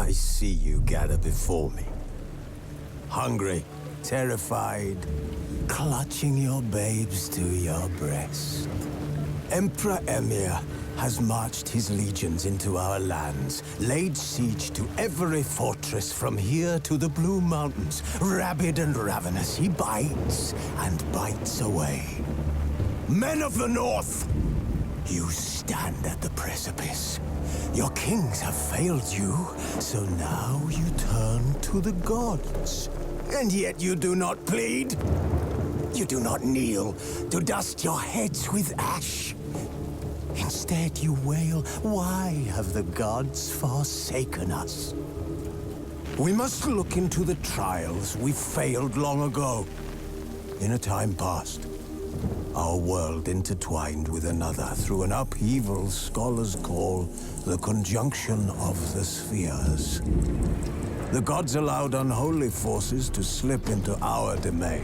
I see you gather before me. Hungry, terrified, clutching your babes to your breast. Emperor Emhyr has marched his legions into our lands, laid siege to every fortress from here to the Blue Mountains. Rabid and ravenous, he bites and bites away. Men of the North, you stand at the precipice. Your kings have failed you, so now you turn to the gods. And yet you do not plead. You do not kneel to dust your heads with ash. Instead you wail, why have the gods forsaken us? We must look into the trials we failed long ago. In a time past, our world intertwined with another through an upheaval scholars call the conjunction of the spheres. The gods allowed unholy forces to slip into our domain.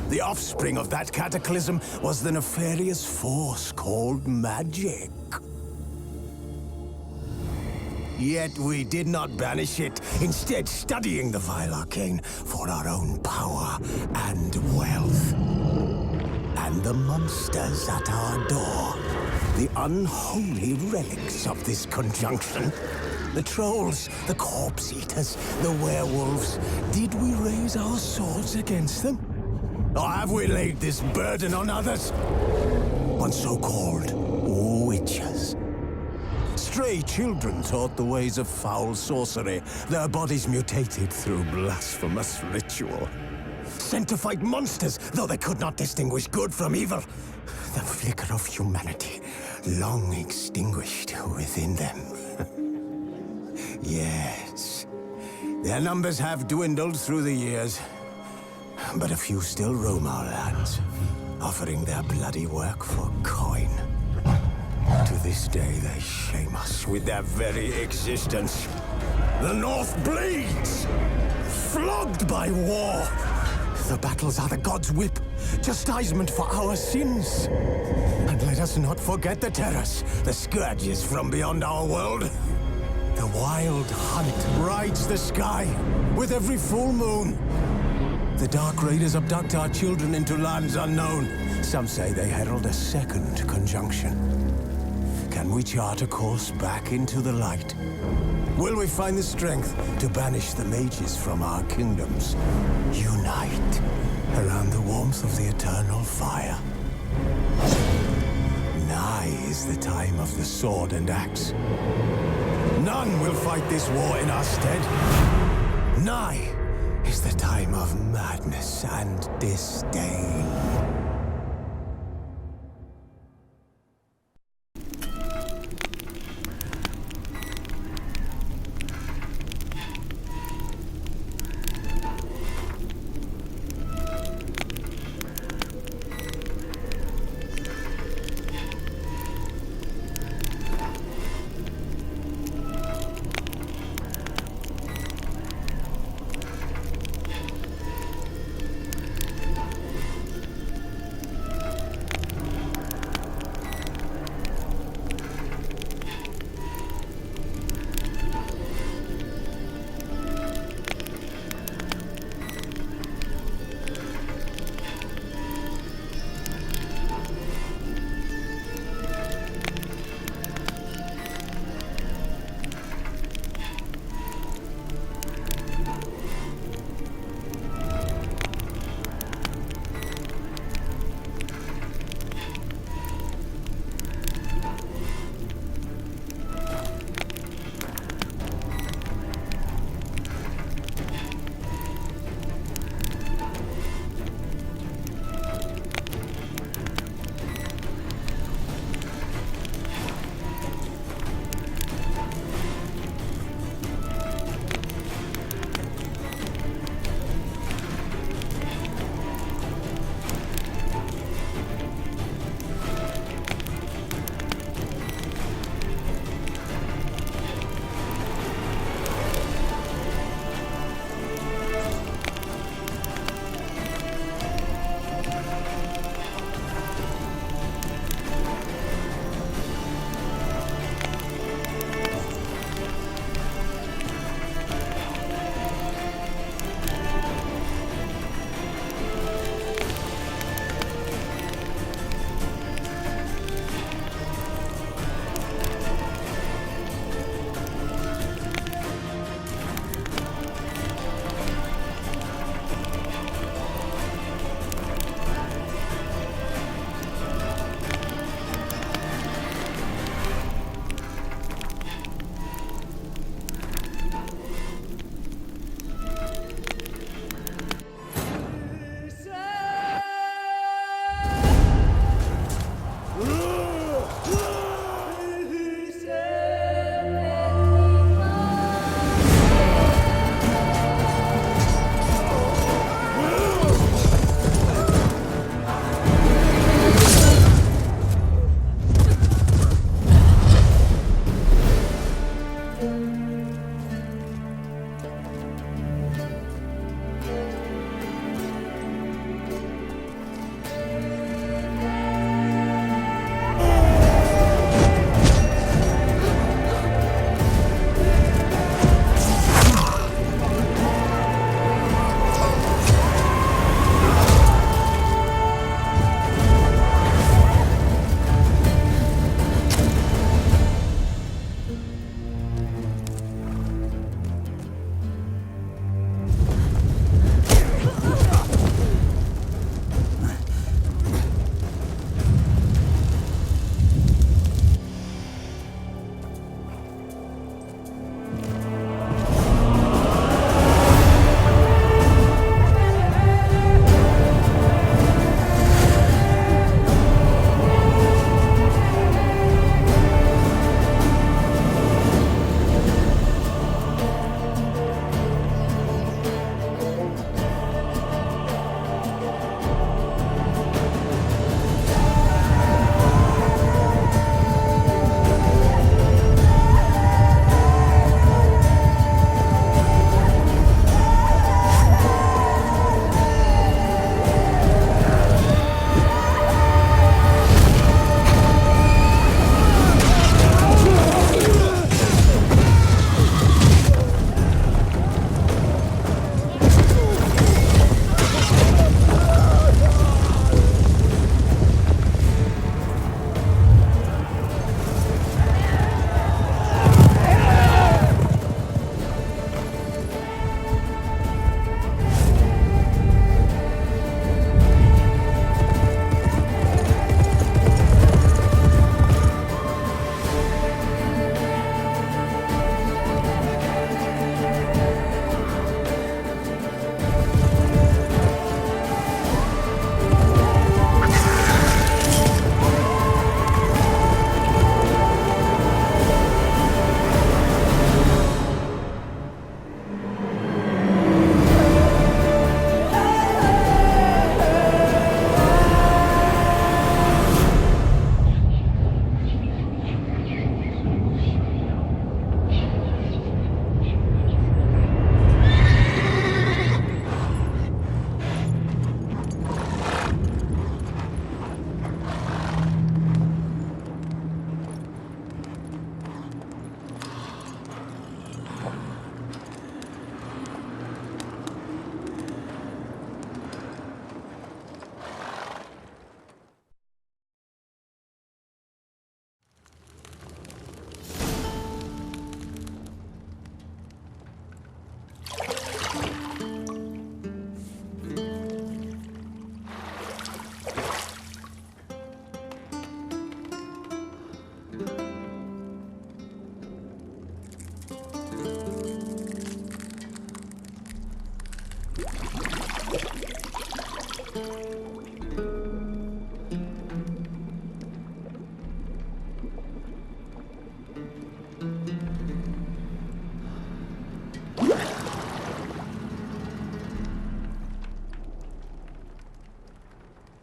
The offspring of that cataclysm was the nefarious force called magic. Yet we did not banish it, instead studying the vile arcane for our own power and wealth. And the monsters at our door, the unholy relics of this conjunction. The trolls, the corpse-eaters, the werewolves. Did we raise our swords against them? Or have we laid this burden on others? On so-called witches. Stray children taught the ways of foul sorcery, their bodies mutated through blasphemous ritual. Sent to fight monsters, though they could not distinguish good from evil. The flicker of humanity, long extinguished within them. Yes, their numbers have dwindled through the years, but a few still roam our lands, offering their bloody work for coin. To this day, they shame us with their very existence. The North bleeds, flogged by war. The battles are the gods' whip, chastisement for our sins. And let us not forget the terrors, the scourges from beyond our world. The wild hunt rides the sky with every full moon. The Dark Raiders abduct our children into lands unknown. Some say they herald a second conjunction. Can we chart a course back into the light? Will we find the strength to banish the mages from our kingdoms? Unite around the warmth of the eternal fire. Nigh is the time of the sword and axe. None will fight this war in our stead. Nigh is the time of madness and disdain.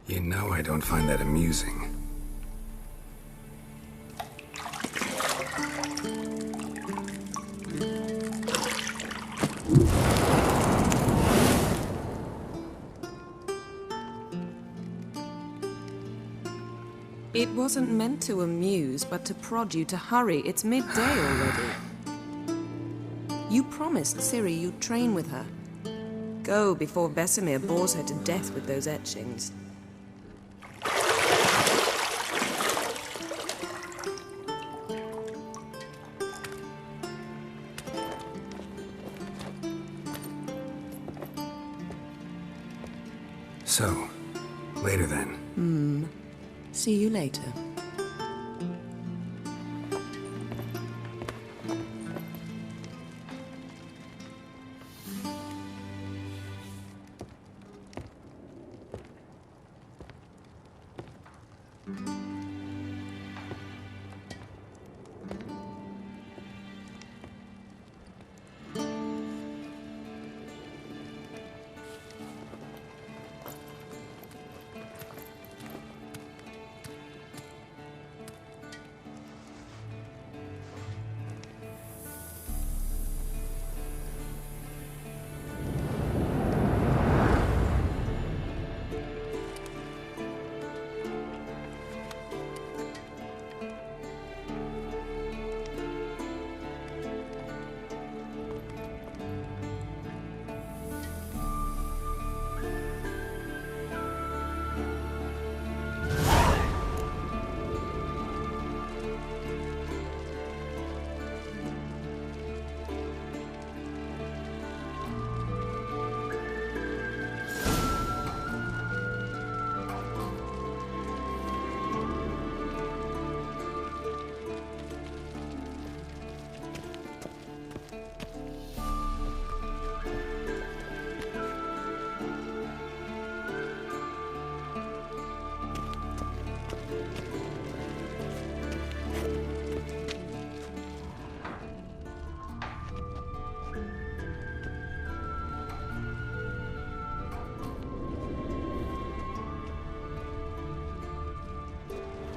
You know I don't find that amusing. It wasn't meant to amuse, but to prod you to hurry. It's midday already. You promised Ciri you'd train with her. Go before Vesemir bores her to death with those etchings. So, later then. See you later.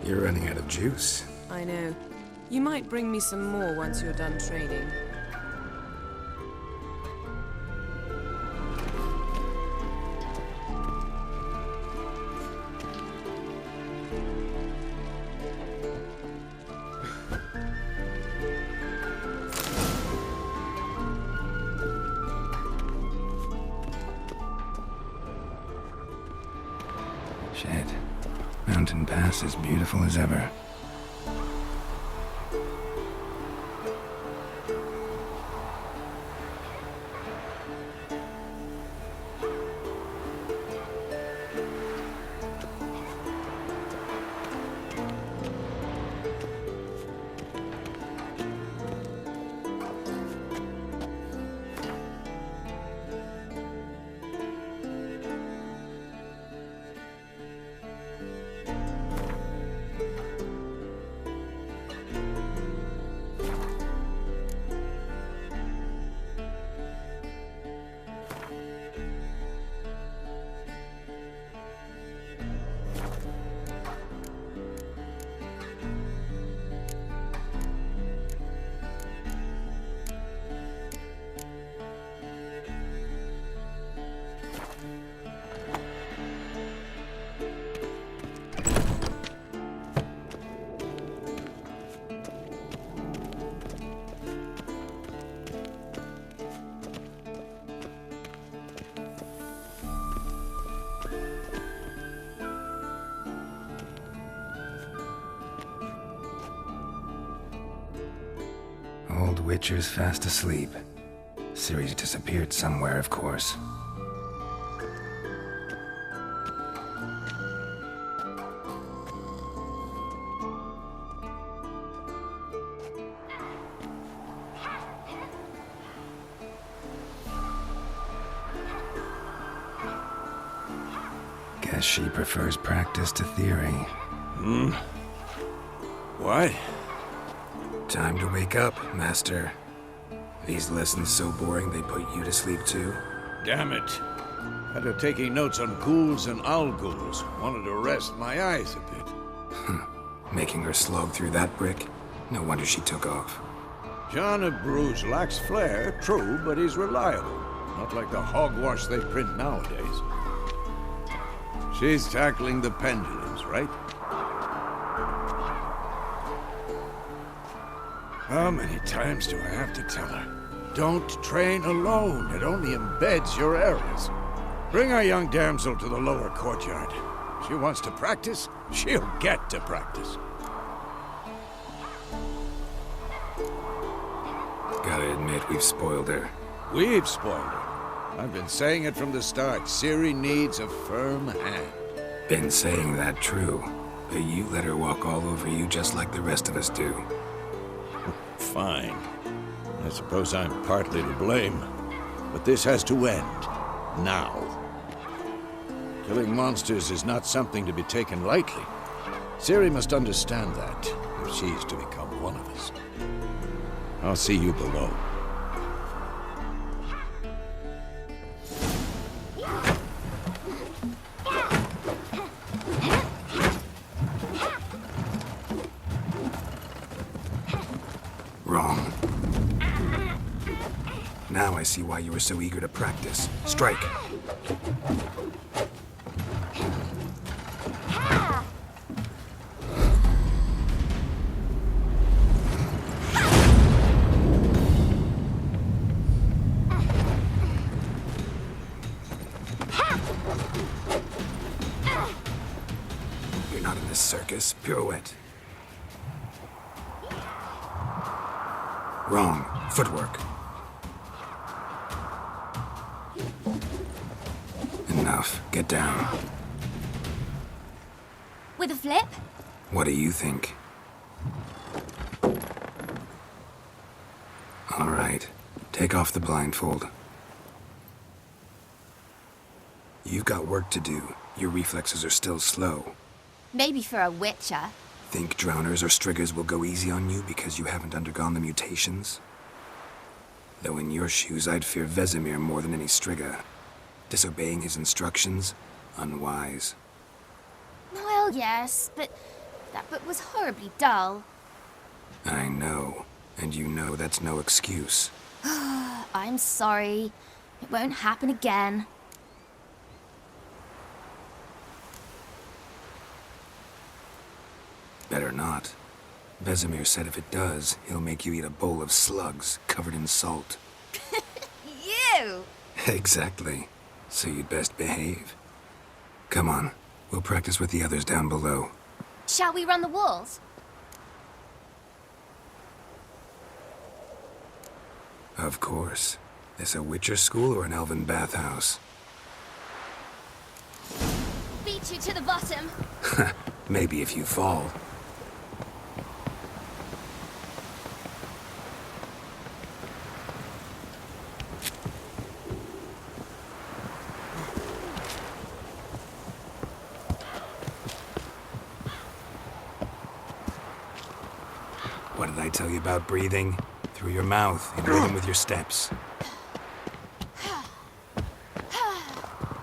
You're running out of juice. I know. You might bring me some more once you're done training. Shit. Mountain Pass as beautiful as ever. Old Witcher's fast asleep. Ciri's disappeared somewhere, of course. Guess she prefers practice to theory. What? Time to wake up, Master. These lessons so boring they put you to sleep too? Damn it. After taking notes on ghouls and owl-ghouls, wanted to rest my eyes a bit. Making her slog through that brick? No wonder she took off. John of Bruges lacks flair, true, but he's reliable. Not like the hogwash they print nowadays. She's tackling the pendulums, right? How many times do I have to tell her? Don't train alone. It only embeds your errors. Bring our young damsel to the lower courtyard. She wants to practice, she'll get to practice. Gotta admit, we've spoiled her. We've spoiled her. I've been saying it from the start. Ciri needs a firm hand. Been saying that true, but you let her walk all over you just like the rest of us do. Fine. I suppose I'm partly to blame. But this has to end. Now. Killing monsters is not something to be taken lightly. Ciri must understand that, if she's to become one of us. I'll see you below. Wrong. Now I see why you were so eager to practice. Strike. You're not in this circus. Pirouette. Wrong. Footwork. Enough. Get down. With a flip? What do you think? All right. Take off the blindfold. You've got work to do. Your reflexes are still slow. Maybe for a witcher. Think drowners or striggers will go easy on you because you haven't undergone the mutations? Though in your shoes, I'd fear Vesemir more than any strigger. Disobeying his instructions? Unwise. Well, yes, but that book was horribly dull. I know. And you know that's no excuse. I'm sorry. It won't happen again. Better not. Vesemir said if it does, he'll make you eat a bowl of slugs covered in salt. You! Exactly. So you'd best behave. Come on. We'll practice with the others down below. Shall we run the walls? Of course. This a Witcher school or an elven bathhouse? Beat you to the bottom. Maybe if you fall. What did I tell you about breathing? Through your mouth, in rhythm with your steps.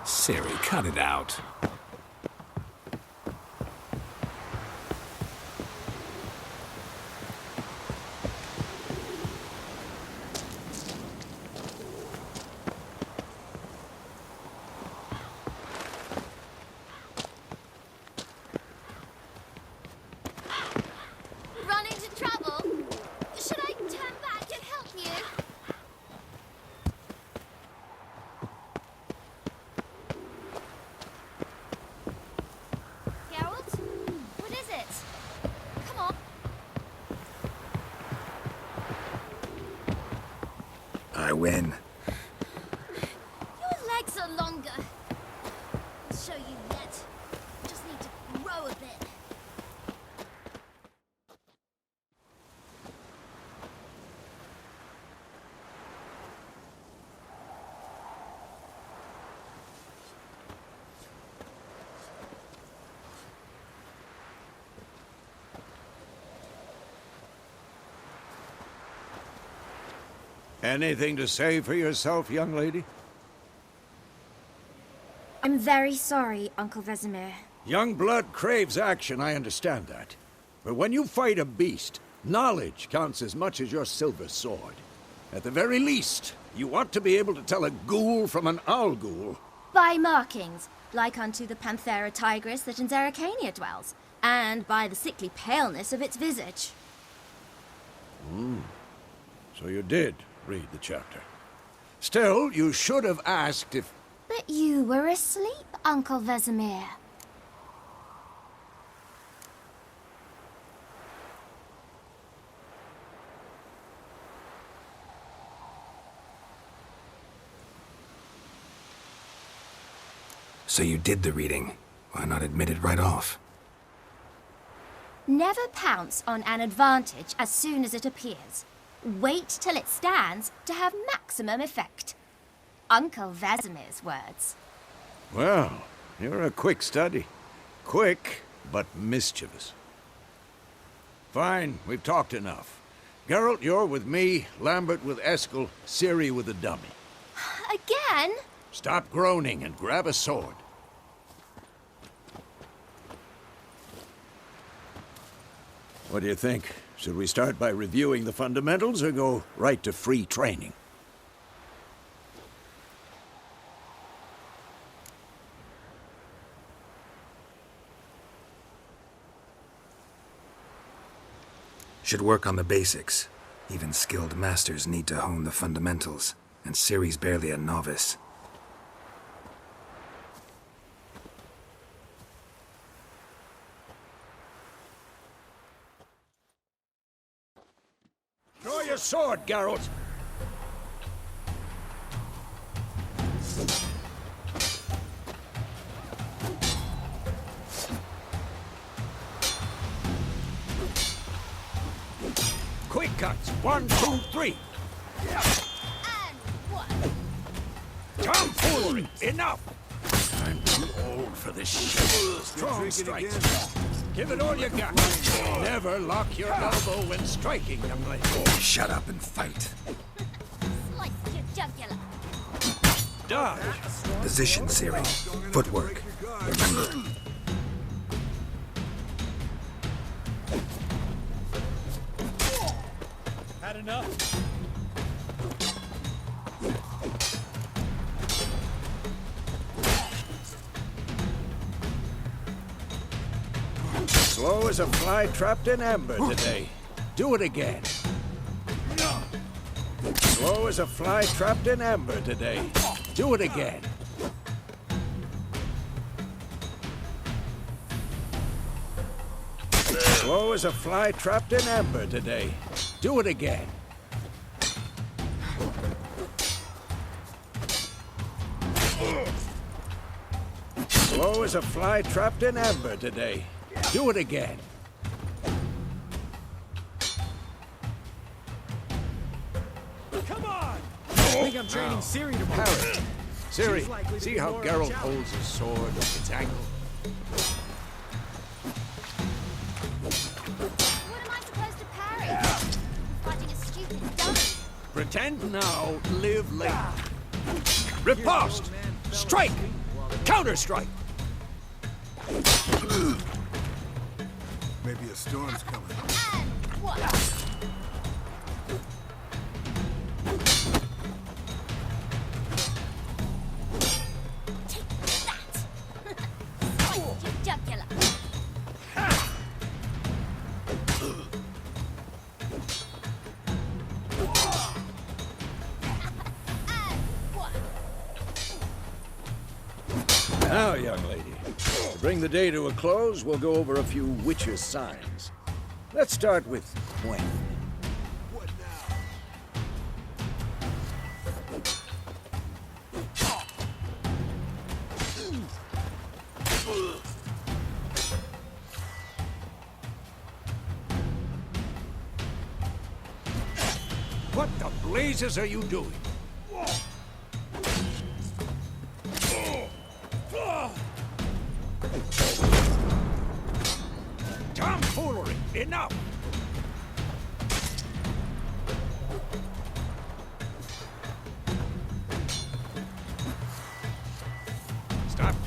Ciri, cut it out. Run into trouble? Should I turn back and help you? Geralt? What is it? Come on. I win. Your legs are longer. I'll show you yet. Just need to grow a bit. Anything to say for yourself, young lady? I'm very sorry, Uncle Vesemir. Young blood craves action, I understand that. But when you fight a beast, knowledge counts as much as your silver sword. At the very least, you ought to be able to tell a ghoul from an owl ghoul. By markings, like unto the Panthera tigris that in Zerrikania dwells, and by the sickly paleness of its visage. So you did read the chapter. Still, you should have asked if... But you were asleep, Uncle Vesemir. So you did the reading. Why not admit it right off? Never pounce on an advantage as soon as it appears. Wait till it stands to have maximum effect. Uncle Vesemir's words. Well, you're a quick study. Quick, but mischievous. Fine, we've talked enough. Geralt, you're with me, Lambert with Eskel, Ciri with the dummy. Again? Stop groaning and grab a sword. What do you think? Should we start by reviewing the fundamentals or go right to free training? Should work on the basics. Even skilled masters need to hone the fundamentals, and Ciri's barely a novice. Draw your sword, Geralt! Quick cuts! 1, 2, 3! And one. Tomfoolery! Enough! I'm too old for this shit. Strong strikes. Give it all you got. Never lock your elbow when striking, young lady. Shut up and fight. Slice your jugular. Dodge! Position, Ciri. Footwork. Remember. Had enough? Slow as a fly trapped in amber today. Do it again. Slow as a fly trapped in amber today. Do it again. Slow as a fly trapped in amber today. Do it again. Slow as a fly trapped in amber today. Do it again. Come on! I think I'm training Ciri tomorrow. Harry. Ciri, see how Geralt holds his sword at its angle? What am I supposed to parry? Fighting a stupid dummy. Pretend now, live later. Riposte! Strike! Counter-strike! Maybe a storm's coming. And one. Take that. Slice your jugular. And one. Now, young lady, to bring the day to a close, we'll go over a few witches' signs. Let's start with Gwen. What now? What the blazes are you doing? Tomfoolery! Enough!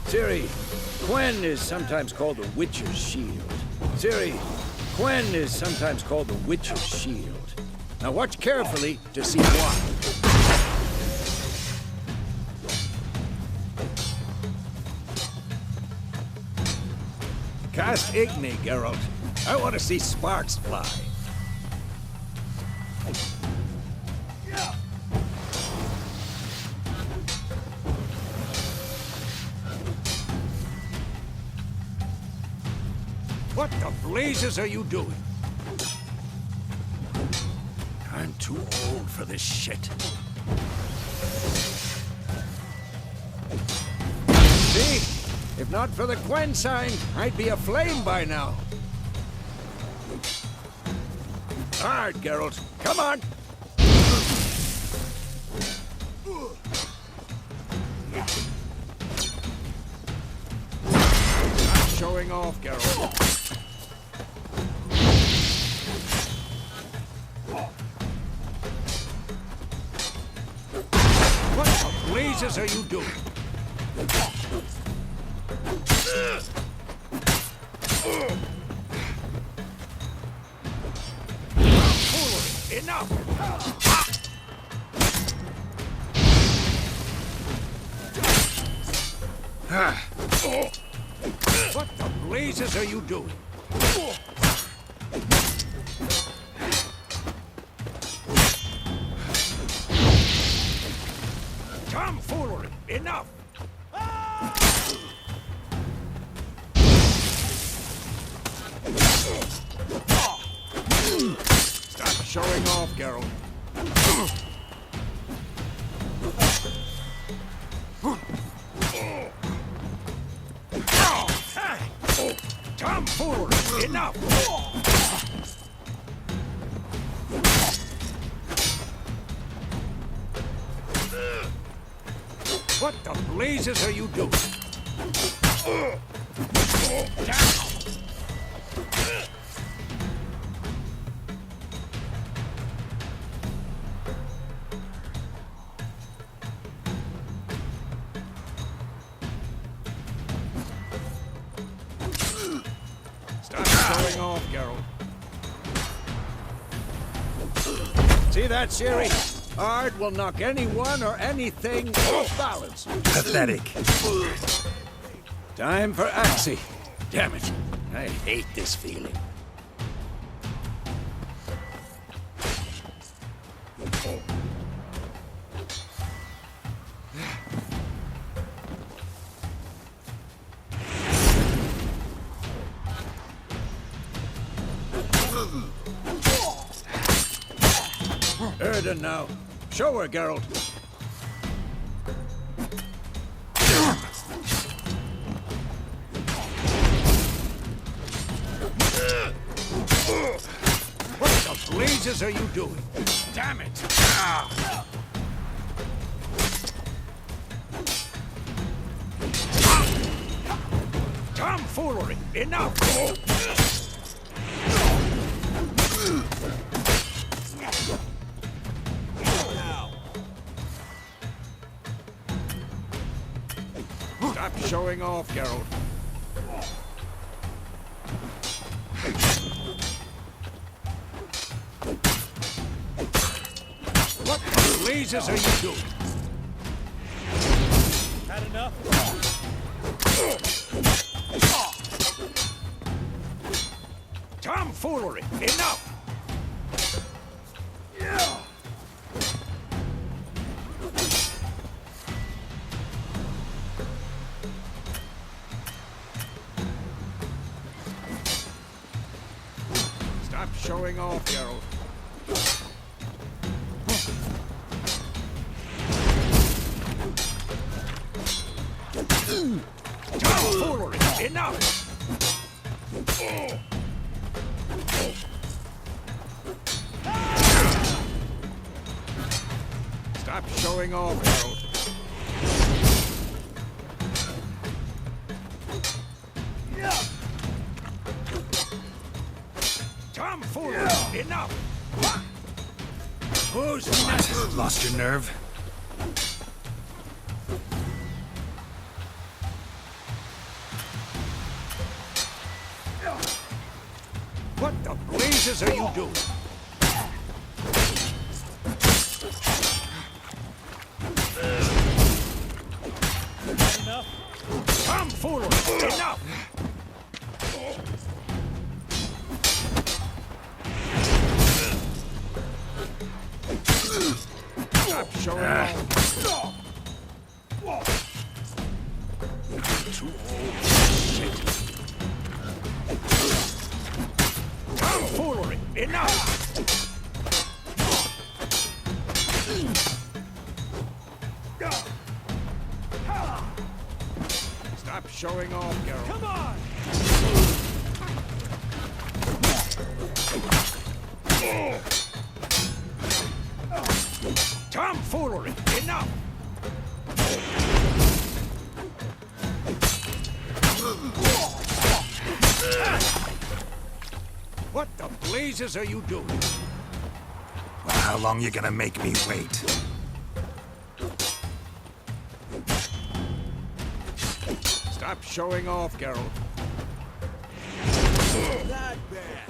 Ciri, Quen is sometimes called the Witcher's Shield. Ciri, Quen is sometimes called the Witcher's Shield. Now watch carefully to see why. Cast Igni, Geralt. I want to see sparks fly. What the blazes are you doing? I'm too old for this shit. See? If not for the Quen sign, I'd be aflame by now. Hard, Geralt. Come on! Stop showing off, Geralt. What the blazes are you doing? Enough! What the blazes are you doing? Tomfoolery! Enough! Stop showing off, Geralt. Tomfoolery! Enough! What the blazes are you doing? Down! Stop showing off, Geralt. See that, Ciri? Ard will knock anyone or anything off balance. Pathetic. Time for Axii. Damn it. I hate this feeling. Erden now. Show her, Geralt. What the blazes are you doing? Damn it! Tomfoolery! Enough! Stop showing off, Geralt. What the blazes are you doing? Had enough? Tomfoolery! Enough! Stop showing off, Geralt. Tomfoolery! Enough! Stop showing off, Geralt. Tomfoolery! Enough! Who's next? Lost your nerve? blazes are you doing? Enough. Tomfoolery! Enough! Stop showing off. Too old. Shit. Tomfoolery! Enough! Stop showing off, Geralt. Come on! Tomfoolery! Enough! What the blazes are you doing? Well, how long you gonna make me wait? Stop showing off, Geralt. Not bad.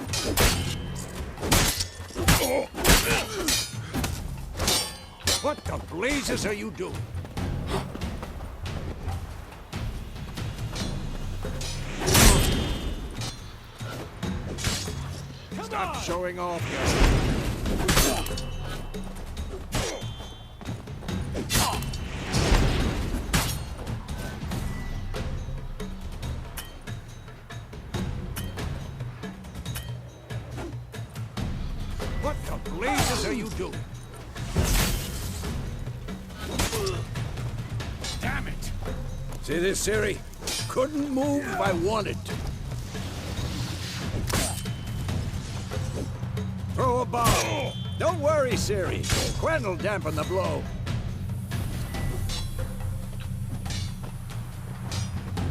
What the blazes are you doing? Stop showing off, Geralt. What the blazes are you doing? Damn it! See this, Ciri? Couldn't move if I wanted to. Throw a bomb. Don't worry, Ciri. Quen will dampen the blow.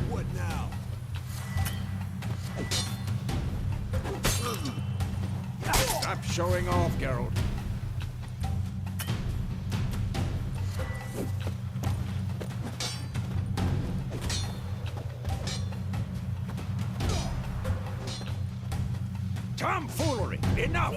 What now? Stop showing off, Geralt. Tomfoolery! Enough!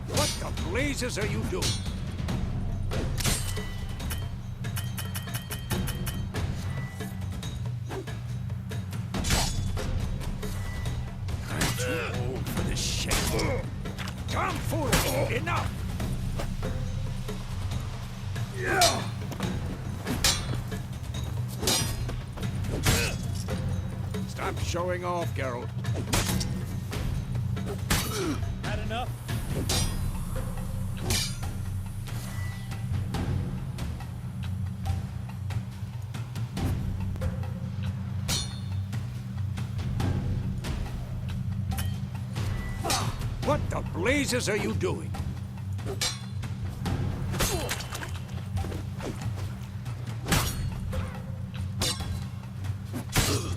What the blazes are you doing? I'm too old for this shit. Tomfoolery! Enough! Stop showing off, Geralt. Had enough? What the blazes are you doing?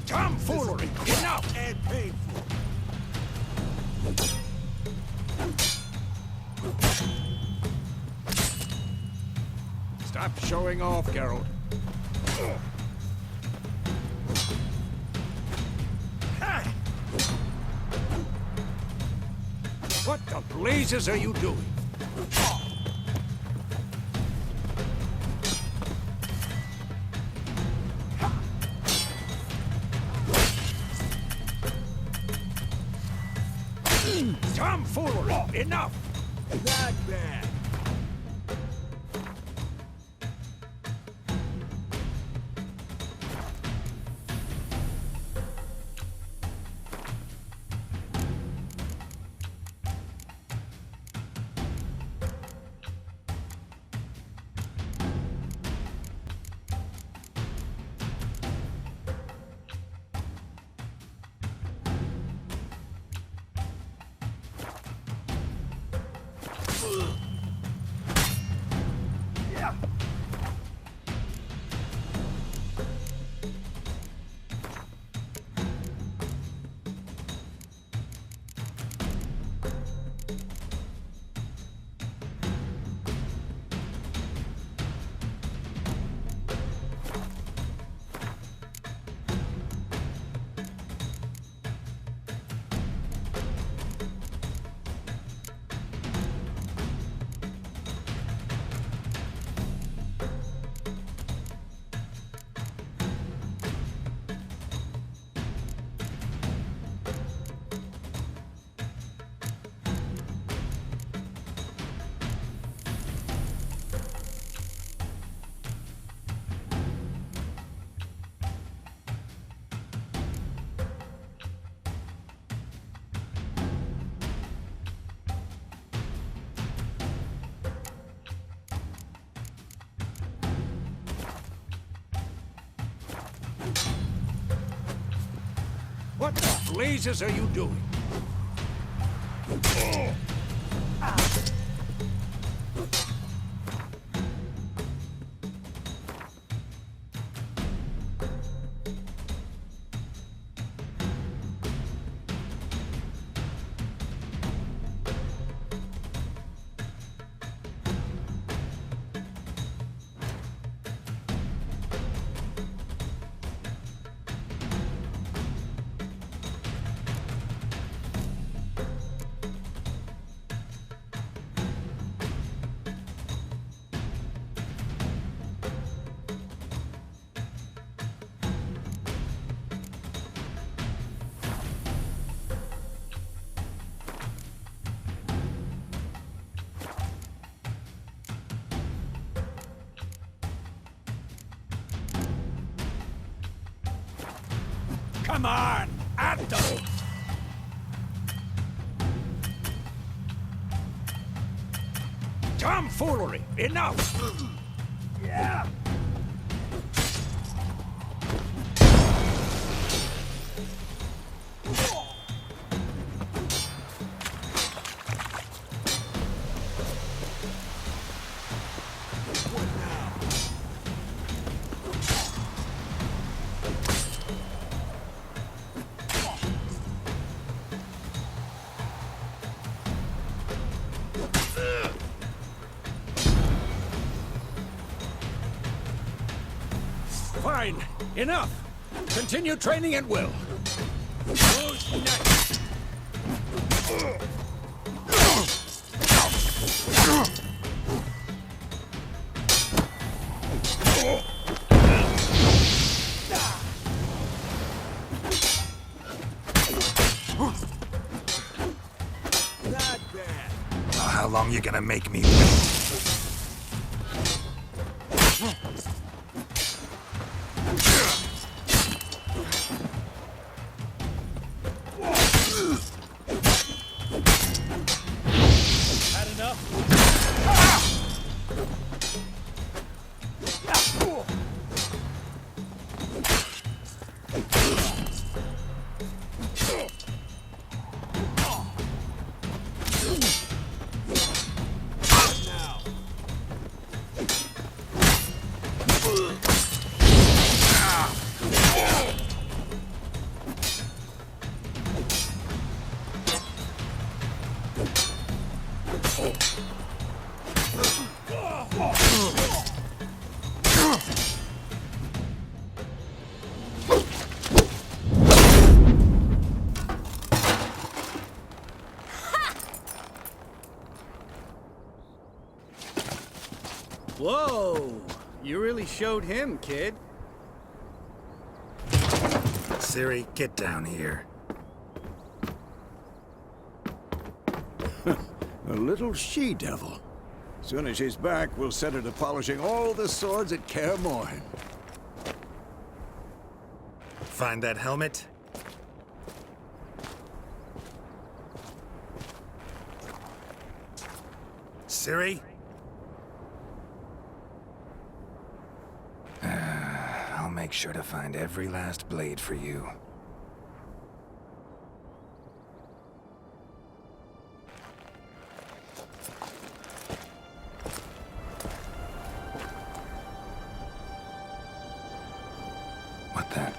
Tomfoolery! Enough! And painful. Stop showing off, Geralt. What the blazes are you doing? Tomfoolery! Enough! Not bad. blazes are you doing? Come on! At them! Tomfoolery! Enough! Yeah! Fine. Enough. Continue training at will. Who's next? Not bad. Oh, how long you gonna make me wait? Had enough? Now. Whoa! You really showed him, kid. Ciri, get down here. A little she-devil. Soon as she's back, we'll set her to polishing all the swords at Kaer Morhen. Find that helmet? Ciri? I'll make sure to find every last blade for you. What the?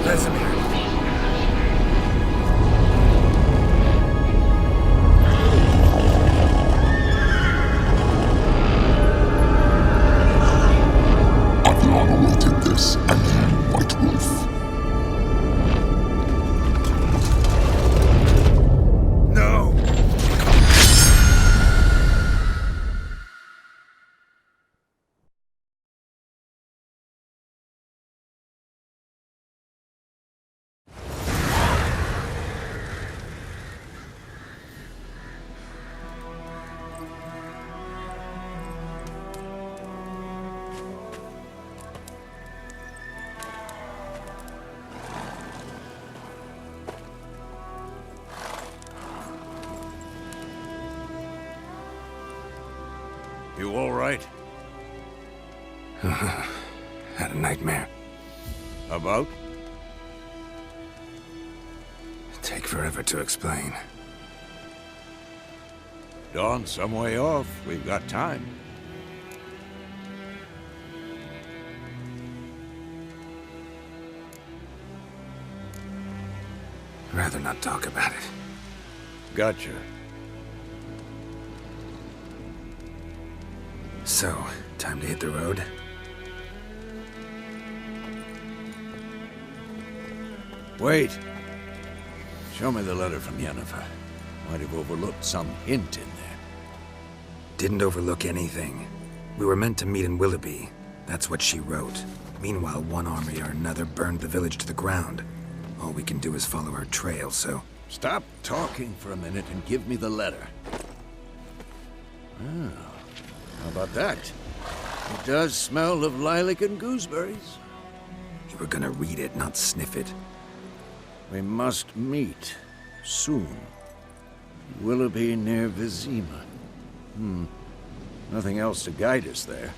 Vesemir. Aviana will take this, and you, White Wolf. right? Had a nightmare. About? Take forever to explain. Dawn's some way off. We've got time. Rather not talk about it. Gotcha. So, time to hit the road? Wait. Show me the letter from Yennefer. Might have overlooked some hint in there. Didn't overlook anything. We were meant to meet in Willoughby. That's what she wrote. Meanwhile, one army or another burned the village to the ground. All we can do is follow her trail, so... Stop talking for a minute and give me the letter. Oh, how about that? It does smell of lilac and gooseberries. You were gonna read it, not sniff it. We must meet soon. Willoughby near Vizima. Nothing else to guide us there.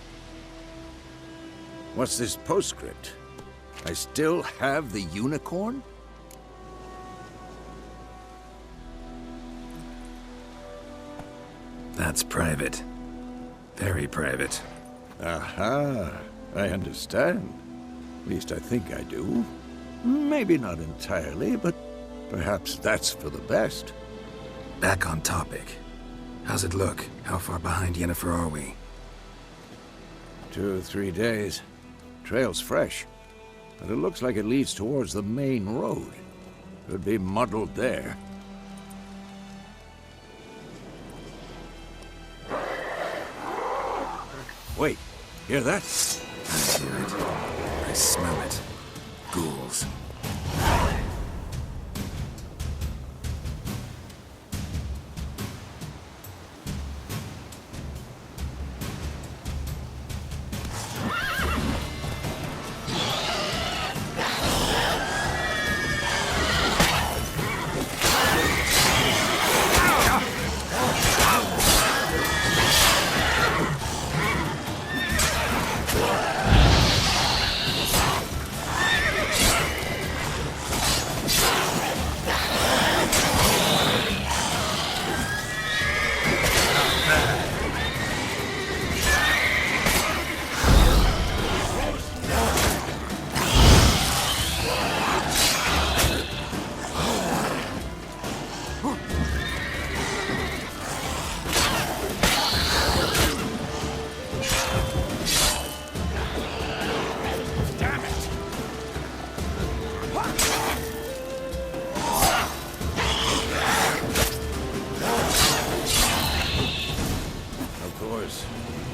What's this postscript? I still have the unicorn? That's private. Very private. Aha, I understand. At least I think I do. Maybe not entirely, but perhaps that's for the best. Back on topic. How's it look? How far behind Yennefer are we? 2 or 3 days. Trail's fresh, but it looks like it leads towards the main road. Could be muddled there. Wait, hear that? I hear it. I smell it. Ghouls.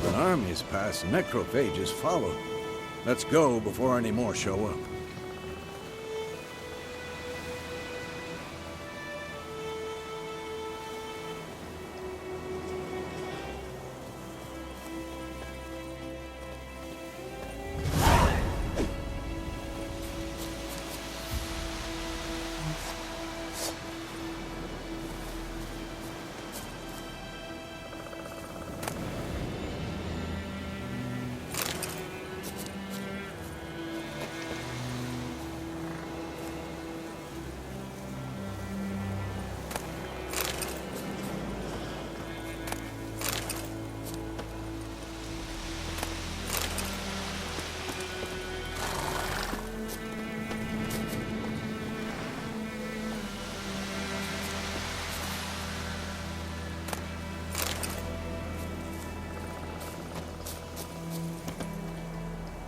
When armies pass, necrophages follow. Let's go before any more show up.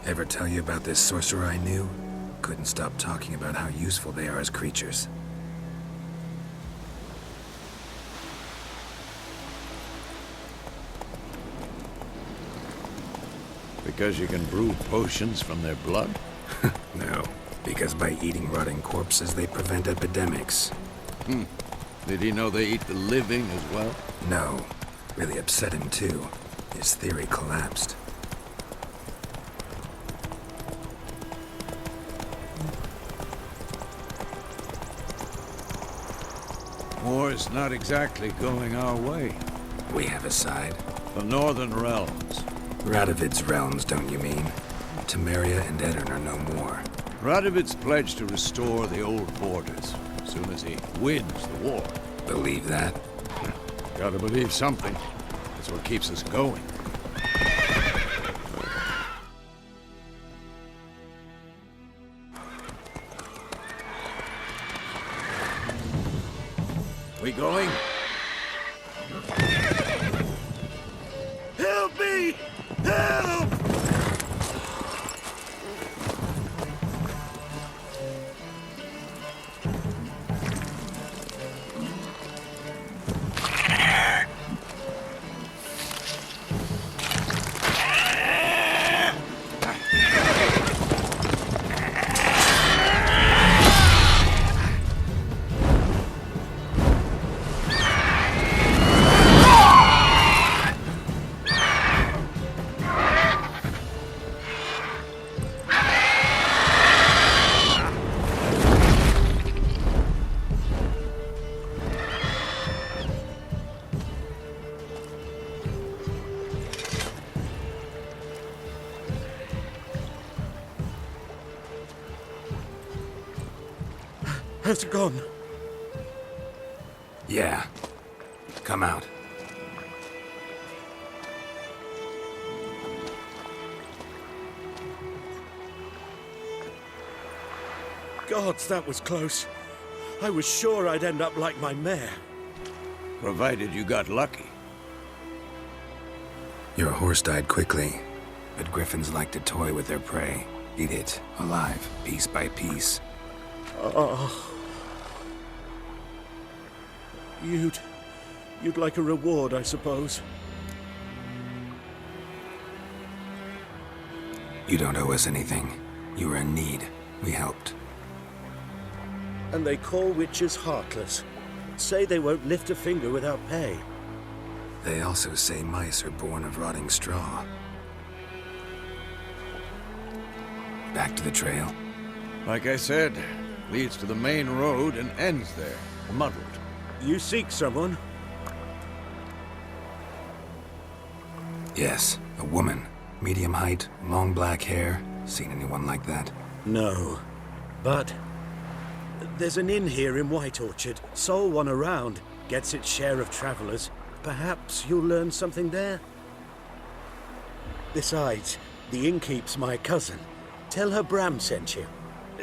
Ever tell you about this sorcerer I knew? Couldn't stop talking about how useful they are as creatures. Because you can brew potions from their blood? No, because by eating rotting corpses, they prevent epidemics. Did he know they eat the living as well? No, really upset him too. His theory collapsed. War's not exactly going our way. We have a side. The Northern Realms. Radovid's realms, don't you mean? Temeria and Edirn are no more. Radovid's pledged to restore the old borders as soon as he wins the war. Believe that? Gotta believe something. That's what keeps us going. We going? Help me! Help! Has it gone? Yeah. Come out. Gods, that was close. I was sure I'd end up like my mare. Provided you got lucky. Your horse died quickly, but griffins like to toy with their prey. Eat it, alive, piece by piece. Oh. You'd like a reward, I suppose. You don't owe us anything. You were in need. We helped. And they call witches heartless. Say they won't lift a finger without pay. They also say mice are born of rotting straw. Back to the trail. Like I said, leads to the main road and ends there, muddled. You seek someone? Yes, a woman. Medium height, long black hair. Seen anyone like that? No. But there's an inn here in White Orchard. Sole one around. Gets its share of travelers. Perhaps you'll learn something there? Besides, the innkeep's my cousin. Tell her Bram sent you.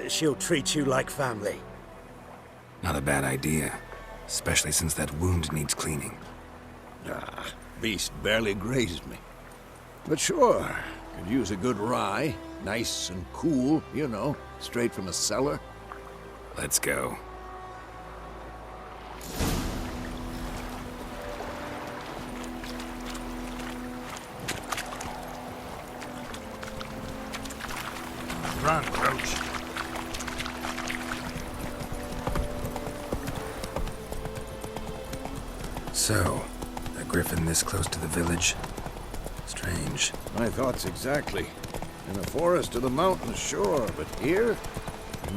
She'll treat you like family. Not a bad idea. Especially since that wound needs cleaning. Beast barely grazed me. But sure, could use a good rye. Nice and cool, you know, straight from a cellar. Let's go. Run, Roach. So, a griffin this close to the village? Strange. My thoughts exactly. In a forest to the mountains, sure, but here?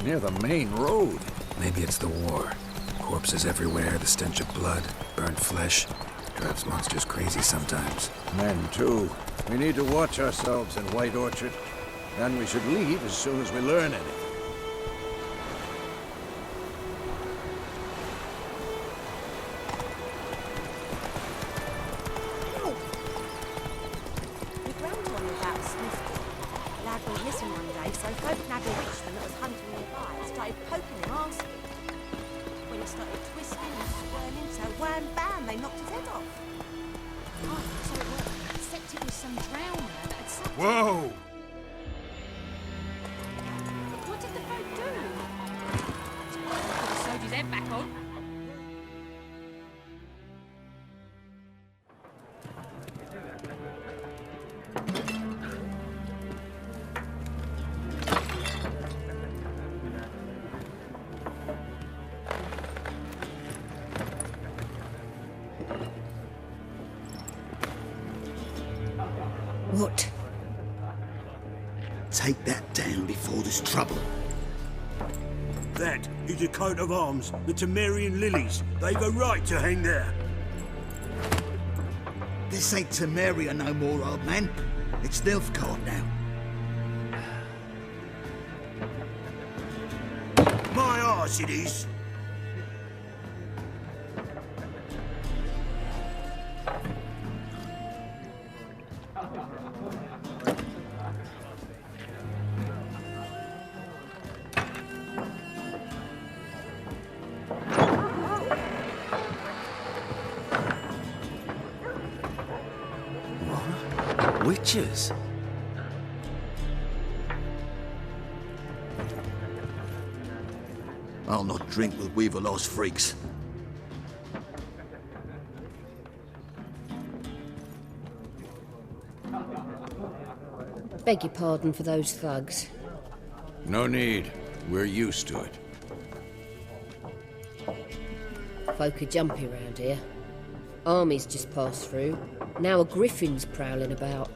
Near the main road. Maybe it's the war. Corpses everywhere, the stench of blood, burnt flesh. Drives monsters crazy sometimes. Men, too. We need to watch ourselves in White Orchard. And we should leave as soon as we learn anything. We ground on about Snifty. Lad went missing one day, so folk nabbed a witchman that was hunting nearby and started poking him asking. When he started twisting and swirling, so wham bam, they knocked his head off. Oh, so it worked. Except it was some drowner that had sucked him. Whoa! What did the folk do? Could have sewed his head back on. What? Take that down before there's trouble. That is a coat of arms, the Temerian lilies. They've a right to hang there. This ain't Temeria no more, old man. It's Nilfgaard now. My arse it is. Witches? I'll not drink with Weaverlaw's freaks. Beg your pardon for those thugs. No need. We're used to it. Folk are jumpy round here. Armies just passed through. Now a griffin's prowling about.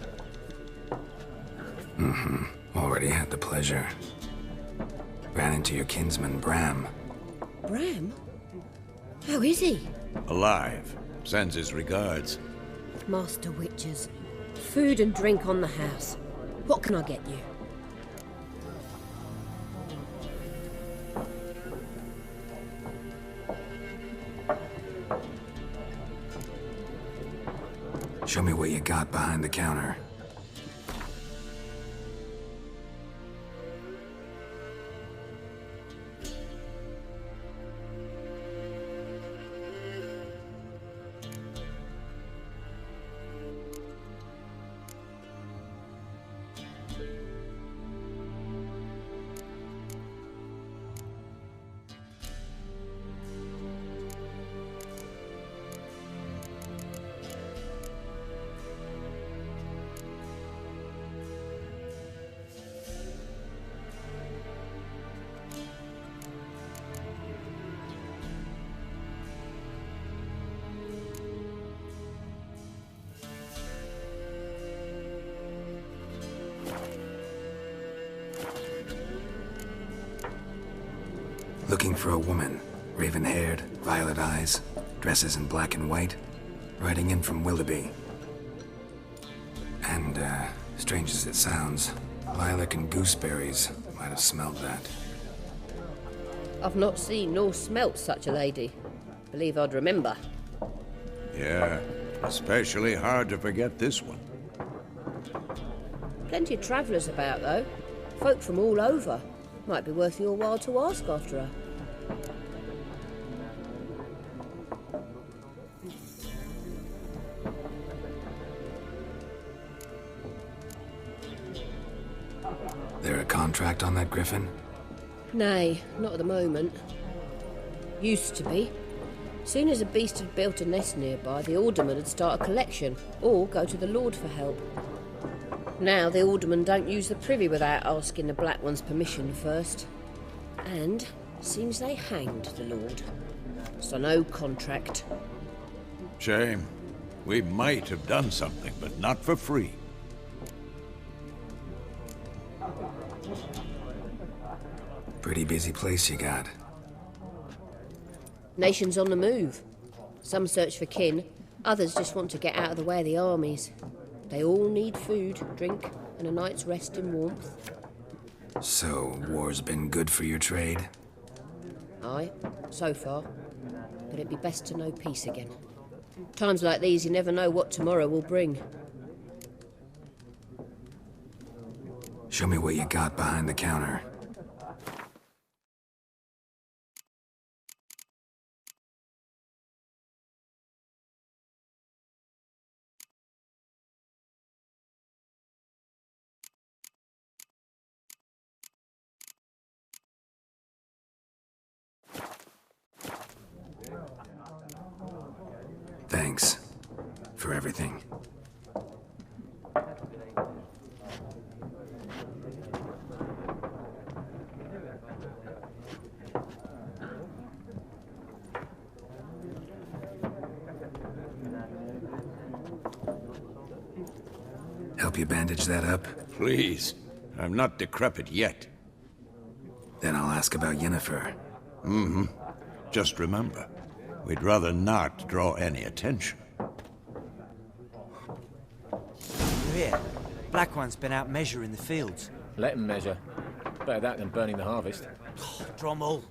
Already had the pleasure. Ran into your kinsman, Bram. Bram? How is he? Alive. Sends his regards. Master Witches. Food and drink on the house. What can I get you? Show me what you got behind the counter. Looking for a woman. Raven-haired, violet eyes, dresses in black and white. Riding in from Willoughby. And, strange as it sounds, lilac and gooseberries might have smelled that. I've not seen nor smelt such a lady. Believe I'd remember. Yeah, especially hard to forget this one. Plenty of travellers about, though. Folk from all over. Might be worth your while to ask after her. There a contract on that griffin? Nay, not at the moment. Used to be. Soon as a beast had built a nest nearby, the alderman would start a collection, or go to the Lord for help. Now the aldermen don't use the privy without asking the Black One's permission first. And seems they hanged the Lord. So no contract. Shame. We might have done something, but not for free. Pretty busy place you got. Nations on the move. Some search for kin, others just want to get out of the way of the armies. They all need food, drink, and a night's rest in warmth. So, war's been good for your trade? Aye, so far. But it'd be best to know peace again. Times like these, you never know what tomorrow will bring. Show me what you got behind the counter. Thanks for everything. Help you bandage that up? Please. I'm not decrepit yet. Then I'll ask about Yennefer. Just remember, we'd rather not draw any attention. Here. Black One's been out measuring the fields. Let him measure. Better that than burning the harvest. Drommel,